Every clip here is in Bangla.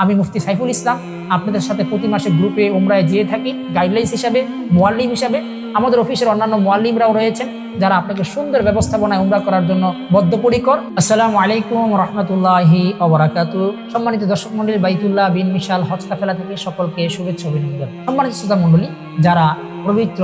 আমি মুফতি সাইফুল ইসলাম আপনাদের সাথে প্রতি মাসে গ্রুপে উমরায় যেয়ে থাকি গাইডলাইন্স হিসাবে, মুআল্লিম হিসাবে। আমাদের অফিসের অন্যান্য মুআল্লিমরাও রয়েছেন যারা আপনাকে সুন্দর ব্যবস্থাপনায় উমরা করার জন্য বদ্ধপরিকর। আসসালামু আলাইকুম রাহমাতুল্লাহি ওয়া বারাকাতুহু। সম্মানিত দর্শক মণ্ডলী, বাইতুল্লাহ বিন মিশাল হজ কাফেলা থেকে সকলকে শুভেচ্ছা অভিনন্দন। সম্মানিত শ্রোতা মণ্ডলী, যারা পবিত্র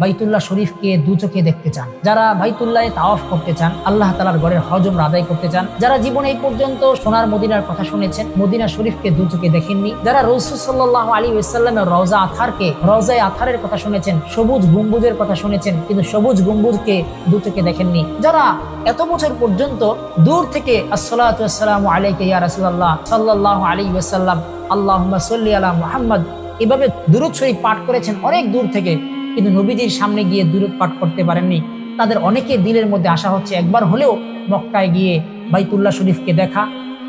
বাইতুল্লাহ শরীফকে দু চোখে দেখতে চান, যারা বাইতুল্লাহে তাওয়াফ করতে চান, আল্লাহ তাআলার ঘরের হজ উমরা আদায় করতে চান, যারা জীবনে এই পর্যন্ত সোনার মদিনার কথা শুনেছেন, মদিনা শরীফকে দু চোখে দেখেননি, যারা রাসূল সাল্লাল্লাহু আলাইহি ওয়াসাল্লামের রওজা আথারের কথা শুনেছেন, সবুজ গম্বুজের কথা শুনেছেন, কিন্তু সবুজ গম্বুজকে দু চোখে দেখেননি, যারা এত বছর পর্যন্ত দূর থেকে আসসালাতু ওয়াসসালামু আলাইকা ইয়া রাসূলুল্লাহ সাল্লাল্লাহু আলাইহি ওয়াসাল্লাম, আল্লাহুম্মা সাল্লি আলা মুহাম্মদ এভাবে দুরূদ শরীফ পাঠ করেছেন অনেক দূর থেকে, কিন্তু নবীজির সামনে গিয়ে দুরূদ পাঠ করতে পারেননি, তাদের অনেকে দিলের মধ্যে আশা হচ্ছে একবার হলেও মক্কায় গিয়ে বাইতুল্লাহ শরীফকে দেখা,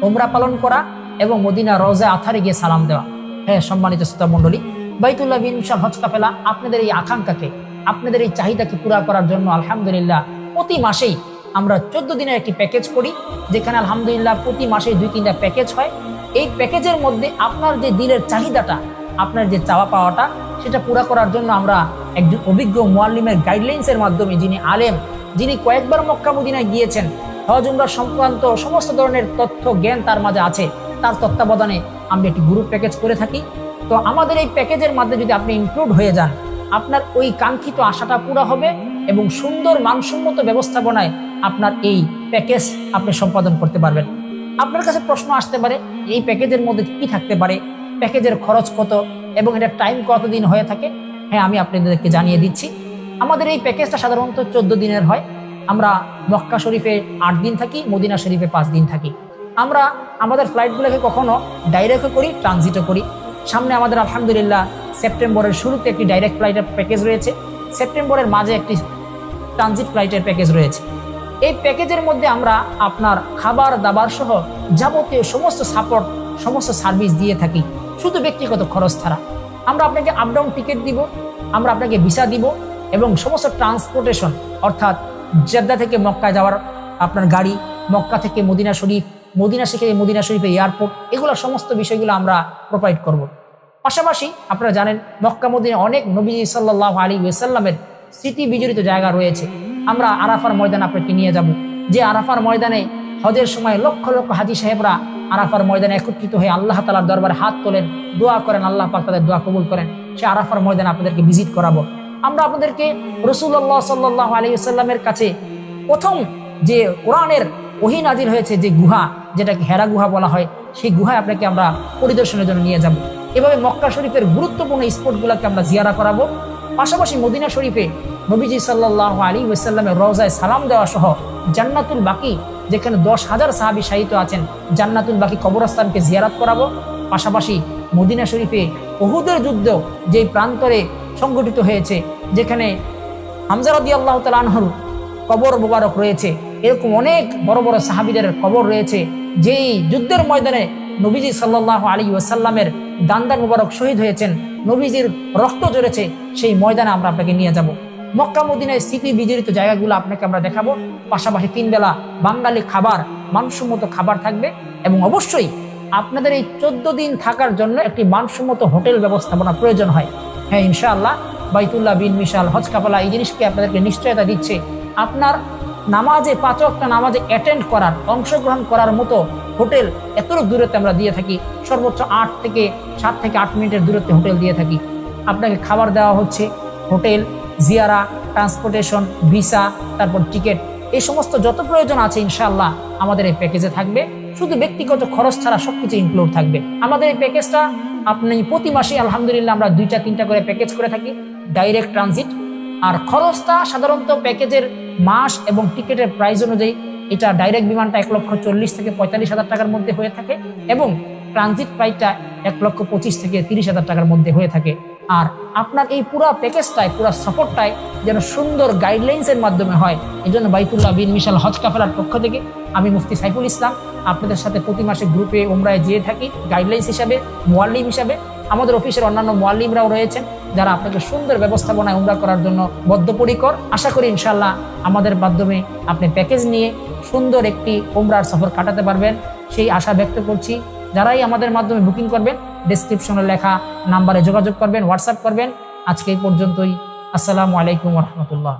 উমরা পালন করা এবং মদিনা রওজা আথারে গিয়ে সালাম দেওয়া। হ্যাঁ সম্মানিত শ্রোতা মণ্ডলী, বাইতুল্লাহ বিন মিশাল হজ কাফেলা আপনাদের এই আকাঙ্ক্ষাকে, আপনাদের এই চাহিদাকে পুরা করার জন্য আলহামদুলিল্লাহ প্রতি মাসেই আমরা 14 দিনের একটি প্যাকেজ করি, যেখানে আলহামদুলিল্লাহ প্রতি মাসে 2-3টা প্যাকেজ হয়। এই প্যাকেজের মধ্যে আপনার যে দিলের চাহিদাটা, আপনার যে চাওয়া পাওয়াটা, সেটা পুরা করার জন্য আমরা একজন অভিজ্ঞ মুআল্লিমের গাইডলাইন্সের মাধ্যমে, যিনি আলেম, যিনি কয়েকবার মক্কা মদিনায় গিয়েছেন, হজ উমরা সংক্রান্ত সমস্ত ধরনের তথ্য জ্ঞান তার মাঝে আছে, তার তত্ত্বাবধানে আমরা একটি গ্রুপ প্যাকেজ করে থাকি। তো আমাদের এই প্যাকেজের মধ্যে যদি আপনি ইনক্লুড হয়ে যান, আপনার ওই কাঙ্ক্ষিত আশাটা পুরা হবে এবং সুন্দর মানসম্মত ব্যবস্থাপনায় আপনার এই প্যাকেজ আপনি সম্পাদন করতে পারবেন। আপনার কাছে প্রশ্ন আসতে পারে এই প্যাকেজের মধ্যে কি থাকতে পারে, প্যাকেজের খরচ কত এবং এটা টাইম কতদিন হয়ে থাকে। হ্যাঁ, আমি আপনাদেরকে জানিয়ে দিচ্ছি। আমাদের এই প্যাকেজটা সাধারণত 14 দিনের হয়। আমরা মক্কা শরীফে 8 দিন থাকি, মদিনা শরীফে 5 দিন থাকি। আমরা আমাদের ফ্লাইটগুলোকে কখনো ডাইরেক্টও করি, ট্রানজিটও করি। সামনে আমাদের আলহামদুলিল্লাহ সেপ্টেম্বরের শুরুতে একটি ডাইরেক্ট ফ্লাইটের প্যাকেজ রয়েছে, সেপ্টেম্বরের মাঝে একটি ট্রানজিট ফ্লাইটের প্যাকেজ রয়েছে। এই প্যাকেজের মধ্যে আমরা আপনার খাবার দাবার সহ যাবতীয় সমস্ত সাপোর্ট, সমস্ত সার্ভিস দিয়ে থাকি, শুধু ব্যক্তিগত খরচ ছাড়া। আমরা আপনাকে আপ ডাউন টিকিট দিব, আমরা আপনাকে ভিসা দিব এবং সমস্ত ট্রান্সপোর্টেশন, অর্থাৎ জেদ্দা থেকে মক্কায় যাওয়ার আপনার গাড়ি, মক্কা থেকে মদিনা শরীফ, মদিনা থেকে মদিনা শরীফে এয়ারপোর্ট, এগুলো সমস্ত বিষয়গুলো আমরা প্রোভাইড করব। পাশাপাশি আপনারা জানেন মক্কা মদিনা অনেক নবীজি সাল্লাল্লাহু আলাইহি ওয়াসাল্লামের স্মৃতি বিজড়িত জায়গা রয়েছে। আমরা আরাফার ময়দান আপনাকে নিয়ে যাব, যে আরাফার ময়দানে হজের সময় লক্ষ লক্ষ হাজী সাহেবরা আরাফার ময়দানে একত্রিত হয়ে আল্লাহ তাআলার দরবারে হাত তোলেন, দোয়া করেন, আল্লাহ পাক তাদের দোয়া কবুল করেন। সে আরাফার ময়দানে আপনাদেরকে ভিজিট করাবো। আমরা আপনাদেরকে রাসূলুল্লাহ সাল্লাল্লাহু আলাইহি ওয়াসাল্লামের কাছে প্রথম যে কোরআনের ওহী নাজিল হয়েছে যে গুহা, যেটাকে হেরা গুহা বলা হয়, সেই গুহায় আপনাকে আমরা পরিদর্শনের জন্য নিয়ে যাব। এভাবে মক্কা শরীফের গুরুত্বপূর্ণ স্পটগুলোকে আমরা জিয়ারা করাবো। পাশাপাশি মদিনা শরীফে নবীজি সাল্লাল্লাহু আলাইহি ওয়াসাল্লামের রওজায় সালাম দেওয়া সহ জান্নাতুল বাকি, যেখানে 10,000 সাহাবী শায়িত আছেন, জান্নাতুল বাকি কবরস্থানকে জিয়ারত করাবো। পাশাপাশি মদিনা শরীফে উহুদের যুদ্ধ যেই প্রান্তরে সংগঠিত হয়েছে, যেখানে হামজা রাদিয়াল্লাহু তাআলা আনহুর কবর মোবারক রয়েছে, এরকম অনেক বড় বড় সাহাবীদের কবর রয়েছে, যেই যুদ্ধের ময়দানে নবীজি সাল্লাল্লাহু আলাইহি ওয়াসাল্লামের দান্দান মোবারক শহীদ হয়েছেন, নবীজির রক্ত ঝরেছে, সেই ময়দানে আমরা আপনাকে নিয়ে যাব। মক্কা মদিনায় স্মৃতি বিজড়িত জায়গাগুলো আপনাকে আমরা দেখাবো। পাশাপাশি 3 বেলা বাঙালি খাবার, মানসম্মত খাবার থাকবে এবং অবশ্যই আপনাদের এই 14 দিন থাকার জন্য একটি মানসম্মত হোটেল ব্যবস্থাপনা প্রয়োজন হয়। হ্যাঁ ইনশাআল্লাহ বাইতুল্লাহ বিন মিশাল হজ কাফেলা এই জিনিসকে আপনাদেরকে নিশ্চয়তা দিচ্ছে। আপনার নামাজে 5 ওয়াক্ত নামাজে অ্যাটেন্ড করার, অংশগ্রহণ করার মতো হোটেল এতটুকু দূরত্বে আমরা দিয়ে থাকি। সর্বোচ্চ 7 থেকে 8 মিনিটের দূরত্বে হোটেল দিয়ে থাকি। আপনাকে খাবার দেওয়া হচ্ছে, হোটেল, জিয়ারা, ট্রান্সপোর্টেশন, ভিসা, তারপর টিকিট, এই সমস্ত যত প্রয়োজন আছে ইনশাআল্লাহ আমাদের এই প্যাকেজে থাকবে। শুধু ব্যক্তিগত খরচ ছাড়া সবকিছু ইনক্লুড থাকবে। আমাদের এই প্যাকেজটা আপনি প্রতি মাসে আলহামদুলিল্লাহ আমরা 2-3টা করে প্যাকেজ করে থাকি, ডাইরেক্ট ট্রানজিট। আর খরচটা সাধারণত প্যাকেজের মাস এবং টিকিটের প্রাইস অনুযায়ী, এটা ডাইরেক্ট বিমানটা 1,40,000 থেকে 45,000 টাকার মধ্যে হয়ে থাকে এবং ট্রানজিট ফ্লাইটটা 1,25,000 থেকে 30,000 টাকার মধ্যে হয়ে থাকে। আর আপনার এই পুরো প্যাকেজটাই, পুরো সফরটাই যেন সুন্দর গাইডলাইন্সের মাধ্যমে হয়, এই জন্য বাইতুল্লাহ বিন মিশাল হজ কাফেলার পক্ষ থেকে আমি মুফতি সাইফুল ইসলাম আপনাদের সাথে প্রতি মাসে গ্রুপে উমরায় যেয়ে থাকি গাইডলাইন্স হিসাবে, মুআল্লিম হিসাবে। আমাদের অফিসের অন্যান্য মুআল্লিমরাও রয়েছেন যারা আপনাকে সুন্দর ব্যবস্থাপনায় উমরা করার জন্য বদ্ধপরিকর। আশা করি ইনশাআল্লাহ আমাদের মাধ্যমে আপনি প্যাকেজ নিয়ে সুন্দর একটি উমরার সফর কাটাতে পারবেন, সেই আশা ব্যক্ত করছি। যারাই আমাদের মাধ্যমে বুকিং করবেন ডেসক্রিপশনে লেখা নাম্বারে যোগাযোগ করবেন, হোয়াটসঅ্যাপ করবেন। আজকে এই পর্যন্তই। আসসালামু আলাইকুম রহমতুল্লাহ।